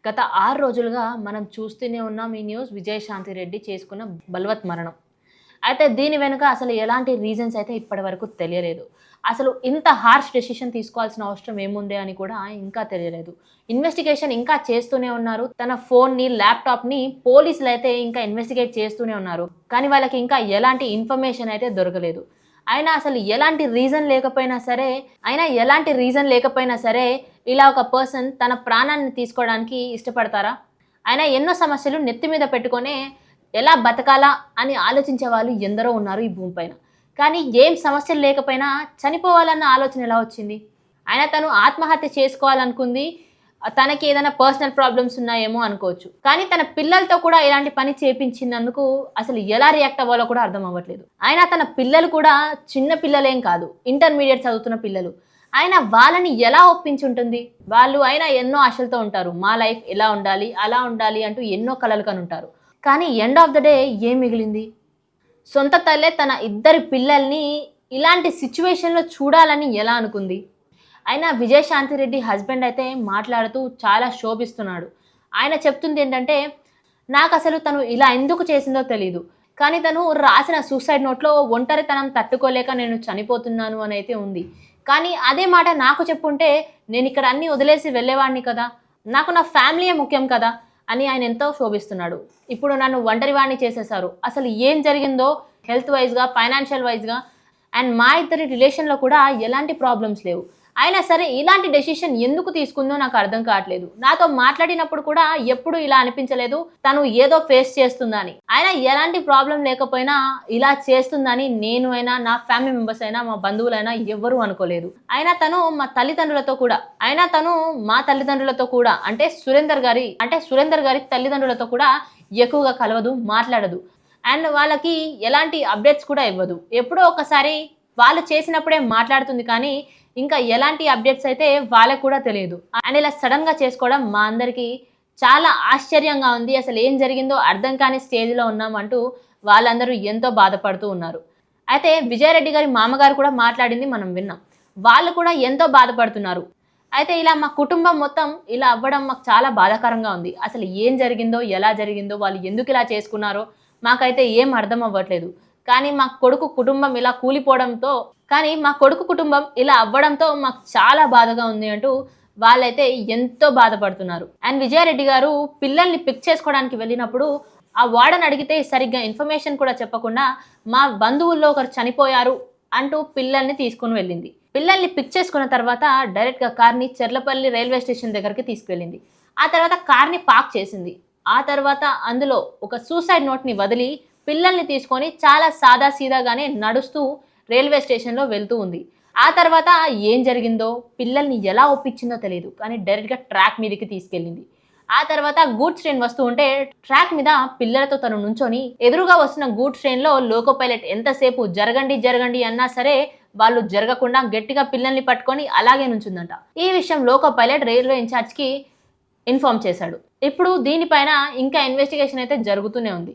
గత 6 రోజులుగా మనం చూస్తూనే ఉన్నాం ఈ న్యూస్. విజయశాంతి రెడ్డి చేసుకున్న బలవత్ మరణం. అయితే దీని వెనుక అసలు ఎలాంటి రీజన్స్ అయితే ఇప్పటివరకు తెలియలేదు. అసలు ఇంత హార్ష్ డెసిషన్ తీసుకోవాల్సిన అవసరం ఏముంది అని కూడా ఇంకా తెలియలేదు. ఇన్వెస్టిగేషన్ ఇంకా చేస్తూనే ఉన్నారు. తన ఫోన్‌ని, ల్యాప్‌టాప్‌ని పోలీసులైతే ఇంకా ఇన్వెస్టిగేట్ చేస్తూనే ఉన్నారు. కానీ వాళ్ళకి ఇంకా ఎలాంటి ఇన్ఫర్మేషన్ అయితే దొరకలేదు. అసలు ఎలాంటి రీజన్ లేకపోయినా సరే ఇలా ఒక పర్సన్ తన ప్రాణాన్ని తీసుకోవడానికి ఇష్టపడతారా? ఎన్నో సమస్యలు నెత్తి మీద పెట్టుకొనే ఎలా బతకాలా అని ఆలోచించే వాళ్ళు ఎందరో ఉన్నారు ఈ భూమిపైన. కానీ ఏం సమస్యలు లేకపోయినా చనిపోవాలన్న ఆలోచన ఎలా వచ్చింది? తను ఆత్మహత్య చేసుకోవాలనుకుంది. తనకి ఏదైనా పర్సనల్ ప్రాబ్లమ్స్ ఉన్నాయేమో అనుకోవచ్చు. కానీ తన పిల్లలతో కూడా ఇలాంటి పని చేపించినందుకు అసలు ఎలా రియాక్ట్ అవ్వాలో కూడా అర్థం అవ్వట్లేదు. తన పిల్లలు కూడా చిన్న పిల్లలేం కాదు. ఇంటర్మీడియేట్ చదువుతున్న పిల్లలు. వాళ్ళని ఎలా ఒప్పించుంటుంది? వాళ్ళు ఎన్నో ఆశలతో ఉంటారు. మా లైఫ్ ఎలా ఉండాలి, అలా ఉండాలి అంటూ ఎన్నో కలలు కనుంటారు. కానీ ఎండ్ ఆఫ్ ద డే ఏం మిగిలింది? సొంత తల్లే తన ఇద్దరి పిల్లల్ని ఇలాంటి సిచ్యువేషన్‌లో చూడాలని ఎలా అనుకుంది? విజయశాంతి రెడ్డి హస్బెండ్ అయితే మాట్లాడుతూ చాలా శోభిస్తున్నాడు. చెప్తుంది ఏంటంటే, నాకసలు తను ఇలా ఎందుకు చేసిందో తెలీదు. కానీ తను రాసిన సూసైడ్ నోట్‌లో ఒంటరితనం తట్టుకోలేక నేను చనిపోతున్నాను అని అయితే ఉంది. కానీ అదే మాట నాకు చెప్పుంటే నేనిక్కడ అన్నీ వదిలేసి వెళ్ళేవాడిని కదా! నాకు నా ఫ్యామిలీయే ముఖ్యం కదా! అని ఎంతో శోభిస్తున్నాడు. ఇప్పుడు నన్ను ఒంటరివాడిని చేసేశారు. అసలు ఏం జరిగిందో హెల్త్ వైస్‌గా, ఫైనాన్షియల్ వైస్‌గా మా ఇద్దరి రిలేషన్‌లో కూడా ఎలాంటి ప్రాబ్లమ్స్ లేవు. సరే ఇలాంటి డెసిషన్ ఎందుకు తీసుకుందో నాకు అర్థం కావట్లేదు. నాతో మాట్లాడినప్పుడు కూడా ఎప్పుడు ఇలా అనిపించలేదు తను ఏదో ఫేస్ చేస్తుందని. ఎలాంటి ప్రాబ్లమ్ లేకపోయినా ఇలా చేస్తుందని నేను నా ఫ్యామిలీ మెంబర్స్ మా బంధువులైనా ఎవ్వరూ అనుకోలేదు. తను మా తల్లిదండ్రులతో కూడా అంటే సురేందర్ గారి తల్లిదండ్రులతో కూడా ఎక్కువగా కలవదు, మాట్లాడదు. వాళ్ళకి ఎలాంటి అప్డేట్స్ కూడా ఇవ్వదు. ఎప్పుడో ఒకసారి వాళ్ళు చేసినప్పుడే మాట్లాడుతుంది కానీ ఇంకా ఎలాంటి అప్డేట్స్ అయితే వాళ్ళకు కూడా తెలియదు. ఇలా సడన్‌గా చేసుకోవడం మా అందరికీ చాలా ఆశ్చర్యంగా ఉంది. అసలు ఏం జరిగిందో అర్థం కాని స్టేజ్‌లో ఉన్నామంటూ వాళ్ళందరూ ఎంతో బాధపడుతూ ఉన్నారు. విజయారెడ్డి గారి మామగారు కూడా మాట్లాడింది మనం విన్నాం. వాళ్ళు కూడా ఎంతో బాధపడుతున్నారు. ఇలా మా కుటుంబం మొత్తం ఇలా అవ్వడం మాకు చాలా బాధాకరంగా ఉంది. అసలు ఏం జరిగిందో, ఎలా జరిగిందో, వాళ్ళు ఎందుకు ఇలా చేసుకున్నారో మాకైతే ఏం అర్థం అవ్వట్లేదు. కానీ మా కొడుకు కుటుంబం ఇలా అవ్వడంతో మాకు చాలా బాధగా ఉంది అంటూ వాళ్ళైతే ఎంతో బాధపడుతున్నారు. విజయారెడ్డి గారు పిల్లల్ని పిక్ చేసుకోవడానికి వెళ్ళినప్పుడు ఆ వార్డెన్ అడిగితే సరిగ్గా ఇన్ఫర్మేషన్ కూడా చెప్పకుండా మా బంధువుల్లో ఒకరు చనిపోయారు అంటూ పిల్లల్ని తీసుకుని వెళ్ళింది. పిల్లల్ని పిక్ చేసుకున్న తర్వాత డైరెక్ట్గా కార్ని చెర్లపల్లి రైల్వే స్టేషన్ దగ్గరికి తీసుకువెళ్ళింది. ఆ తర్వాత కార్ని పార్క్ చేసింది. ఆ తర్వాత అందులో ఒక సూసైడ్ నోట్ని వదిలి పిల్లల్ని తీసుకొని చాలా సాదాసీదాగానే నడుస్తూ రైల్వే స్టేషన్లో వెళ్తూ ఉంది. ఆ తర్వాత ఏం జరిగిందో, పిల్లల్ని ఎలా ఒప్పించిందో తెలియదు. కానీ డైరెక్ట్గా ట్రాక్ మీదకి తీసుకెళ్ళింది. ఆ తర్వాత గూడ్స్ ట్రైన్ వస్తూ ఉంటే ట్రాక్ మీద పిల్లలతో తను నుంచొని ఎదురుగా వస్తున్న గూడ్స్ ట్రైన్లో లోకో పైలట్ ఎంతసేపు జరగండి జరగండి అన్నా సరే వాళ్ళు జరగకుండా గట్టిగా పిల్లల్ని పట్టుకొని అలాగే నుంచుందంట. ఈ విషయం లోకో పైలట్ రైల్వే ఇన్ఛార్జ్కి ఇన్ఫార్మ్ చేశాడు. ఇప్పుడు దీనిపైన ఇంకా ఇన్వెస్టిగేషన్ అయితే జరుగుతూనే ఉంది.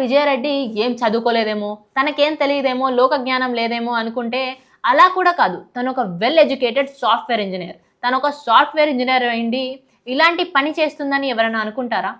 విజయారెడ్డి ఏం చదువుకోలేదేమో, తనకేం తెలియదేమో, లోక జ్ఞానం లేదేమో అనుకుంటే అలా కూడా కాదు. తను ఒక వెల్ ఎడ్యుకేటెడ్ సాఫ్ట్వేర్ ఇంజనీర్. తను ఒక సాఫ్ట్వేర్ ఇంజనీర్ అయింది ఇలాంటి పని చేస్తుందని ఎవరైనా అనుకుంటారా?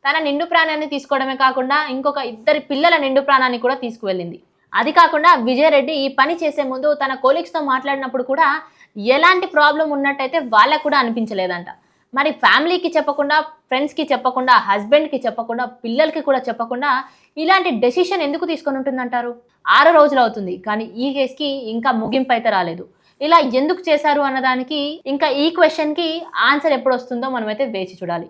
తన నిండు ప్రాణాన్ని తీసుకోవడమే కాకుండా ఇంకొక ఇద్దరి పిల్లల నిండు ప్రాణాన్ని కూడా తీసుకువెళ్ళింది. అది కాకుండా విజయారెడ్డి ఈ పని చేసే ముందు తన కొలీగ్స్తో మాట్లాడినప్పుడు కూడా ఎలాంటి ప్రాబ్లం ఉన్నట్టయితే వాళ్ళకు కూడా అనిపించలేదంట. మరి ఫ్యామిలీకి చెప్పకుండా, ఫ్రెండ్స్కి చెప్పకుండా, హస్బెండ్కి చెప్పకుండా, పిల్లలకి కూడా చెప్పకుండా ఇలాంటి డెసిషన్ ఎందుకు తీసుకొని ఉంటుందంటారు? 6 రోజులు అవుతుంది కానీ ఈ కేసుకి ఇంకా ముగింపు అయితే రాలేదు. ఇలా ఎందుకు చేశారు అన్నదానికి ఇంకా ఈ క్వశ్చన్కి ఆన్సర్ ఎప్పుడు వస్తుందో మనమైతే వేచి చూడాలి.